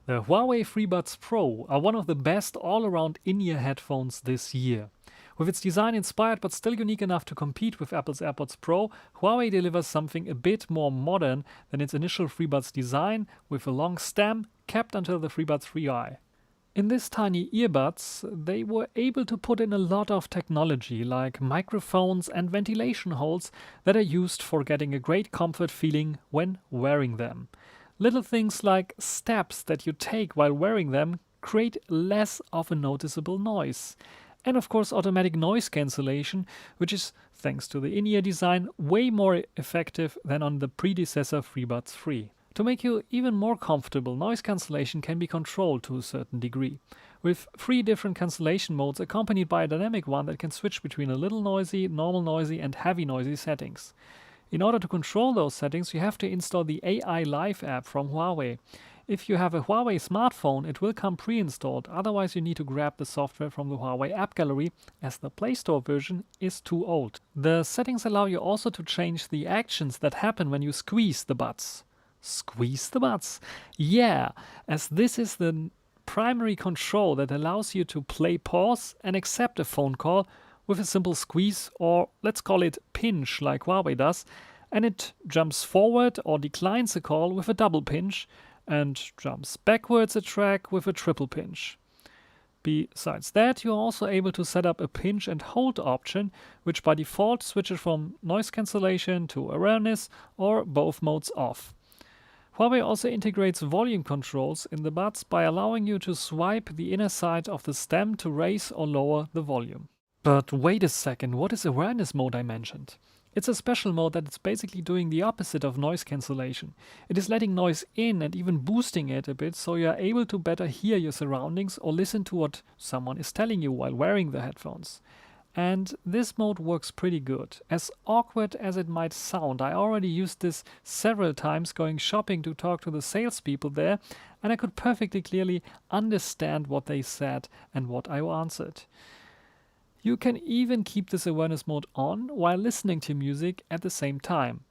The Huawei FreeBuds Pro are one of the best all-around in-ear headphones this year. With its design inspired but still unique enough to compete with Apple's AirPods Pro, Huawei delivers something a bit more modern than its initial FreeBuds design, with a long stem kept until the FreeBuds 3i. In this tiny earbuds, they were able to put in a lot of technology like microphones and ventilation holes that are used for getting a great comfort feeling when wearing them. Little things like steps that you take while wearing them create less of a noticeable noise. And of course, automatic noise cancellation, which is, thanks to the in ear design, way more effective than on the predecessor FreeBuds 3. To make you even more comfortable, noise cancellation can be controlled to a certain degree, with 3 different cancellation modes accompanied by a dynamic one that can switch between a little noisy, normal noisy, and heavy noisy settings. In order to control those settings, you have to install the AI Live app from Huawei. If you have a Huawei smartphone, it will come pre-installed, otherwise you need to grab the software from the Huawei app gallery, as the Play Store version is too old. The settings allow you also to change the actions that happen when you squeeze the buds. Squeeze the buds? Yeah, as this is the primary control that allows you to play pause and accept a phone call with a simple squeeze, or let's call it pinch like Huawei does, and it jumps forward or declines a call with a double pinch and jumps backwards a track with a triple pinch. Besides that, you're also able to set up a pinch and hold option, which by default switches from noise cancellation to awareness or both modes off. Huawei also integrates volume controls in the buds by allowing you to swipe the inner side of the stem to raise or lower the volume. But wait a second, what is awareness mode I mentioned? It's a special mode that is basically doing the opposite of noise cancellation. It is letting noise in and even boosting it a bit so you are able to better hear your surroundings or listen to what someone is telling you while wearing the headphones. And this mode works pretty good. As awkward as it might sound, I already used this several times going shopping to talk to the salespeople there, and I could perfectly clearly understand what they said and what I answered. You can even keep this awareness mode on while listening to music at the same time.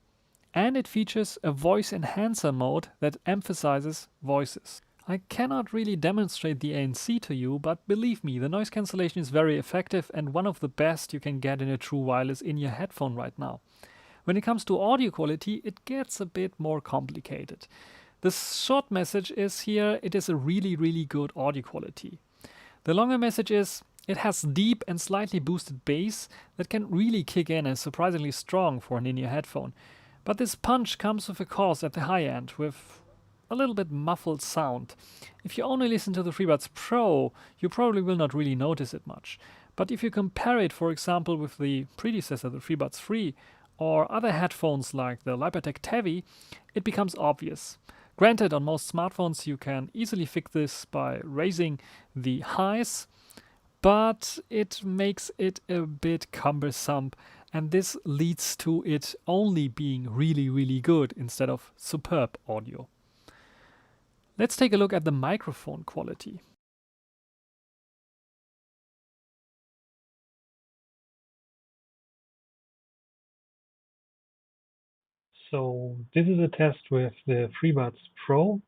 And it features a voice enhancer mode that emphasizes voices. I cannot really demonstrate the ANC to you, but believe me, the noise cancellation is very effective and one of the best you can get in a true wireless in-ear headphone right now. When it comes to audio quality, it gets a bit more complicated. The short message is here, it is a really good audio quality. The longer message is, it has deep and slightly boosted bass that can really kick in and surprisingly strong for an in-ear headphone. But this punch comes with a cost at the high end, with a little bit muffled sound. If you only listen to the FreeBuds Pro, you probably will not really notice it much. But if you compare it, for example, with the predecessor, the FreeBuds 3, or other headphones like the Libertech Tevi, it becomes obvious. Granted, on most smartphones you can easily fix this by raising the highs, but it makes it a bit cumbersome, and this leads to it only being really good instead of superb audio. Let's take a look at the microphone quality. So this is a test with the FreeBuds Pro,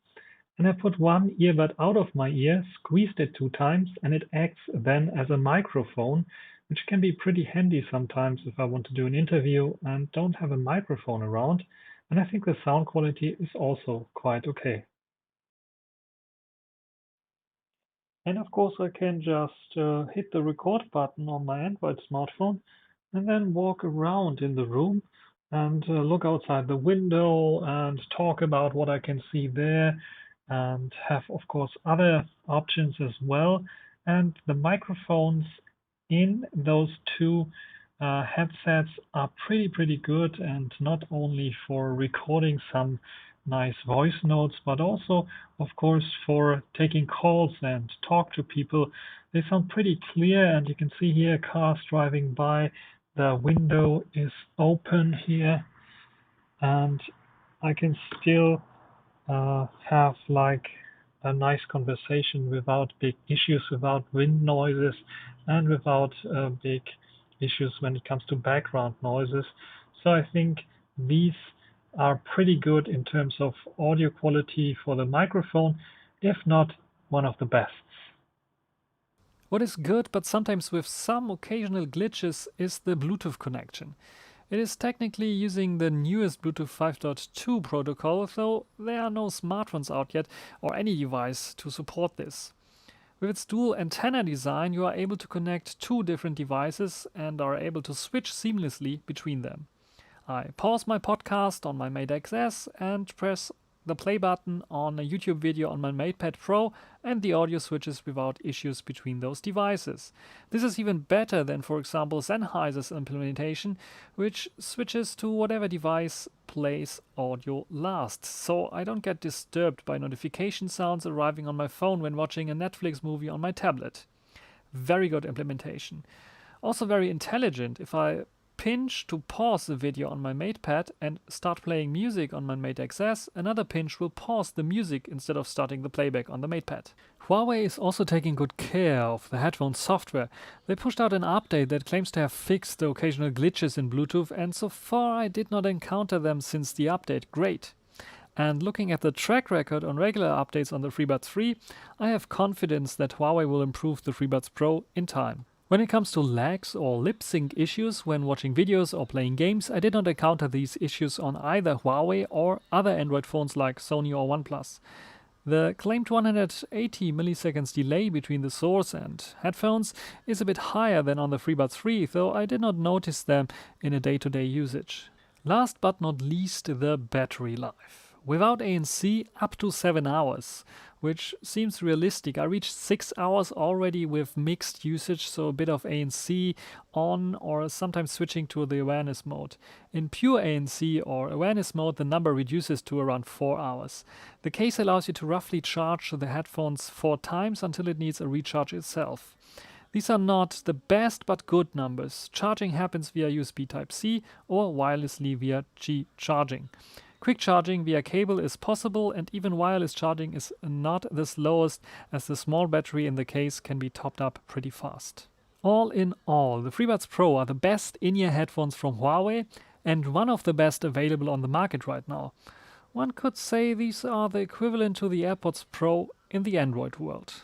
and I put one earbud out of my ear, squeezed it 2 times, and it acts then as a microphone, which can be pretty handy sometimes if I want to do an interview and don't have a microphone around. And I think the sound quality is also quite okay. And of course, I can just hit the record button on my Android smartphone and then walk around in the room and look outside the window and talk about what I can see there, and have, of course, other options as well. And the microphones in those two headsets are pretty good, and not only for recording some nice voice notes, but also, of course, for taking calls and talk to people. They sound pretty clear, and you can see here cars driving by. The window is open here, and I can still have like a nice conversation without big issues, without wind noises, and without big issues when it comes to background noises. So I think these are pretty good in terms of audio quality for the microphone. if not one of the best. What is good, but sometimes with some occasional glitches, is the Bluetooth connection. It is technically using the newest Bluetooth 5.2 protocol, though there are no smartphones out yet or any device to support this. With its dual antenna design, you are able to connect two different devices and are able to switch seamlessly between them. I pause my podcast on my Mate XS and press the play button on a YouTube video on my MatePad Pro, and the audio switches without issues between those devices. This is even better than, for example, Sennheiser's implementation, which switches to whatever device plays audio last, so I don't get disturbed by notification sounds arriving on my phone when watching a Netflix movie on my tablet. Very good implementation. Also very intelligent. If I pinch to pause the video on my MatePad and start playing music on my Mate XS, another pinch will pause the music instead of starting the playback on the MatePad. Huawei is also taking good care of the headphone software. They pushed out an update that claims to have fixed the occasional glitches in Bluetooth, and so far I did not encounter them since the update. Great. And looking at the track record on regular updates on the FreeBuds 3, I have confidence that Huawei will improve the FreeBuds Pro in time. When it comes to lags or lip sync issues when watching videos or playing games, I did not encounter these issues on either Huawei or other Android phones like Sony or OnePlus. The claimed 180 milliseconds delay between the source and headphones is a bit higher than on the FreeBuds 3, though I did not notice them in a day-to-day usage. Last but not least, the battery life. Without ANC, up to 7 hours, which seems realistic. I reached 6 hours already with mixed usage, so a bit of ANC on or sometimes switching to the awareness mode. In pure ANC or awareness mode, the number reduces to around 4 hours. The case allows you to roughly charge the headphones 4 times until it needs a recharge itself. These are not the best but good numbers. Charging happens via USB Type-C or wirelessly via Qi charging. Quick charging via cable is possible, and even wireless charging is not the slowest, as the small battery in the case can be topped up pretty fast. All in all, the FreeBuds Pro are the best in-ear headphones from Huawei and one of the best available on the market right now. One could say these are the equivalent to the AirPods Pro in the Android world.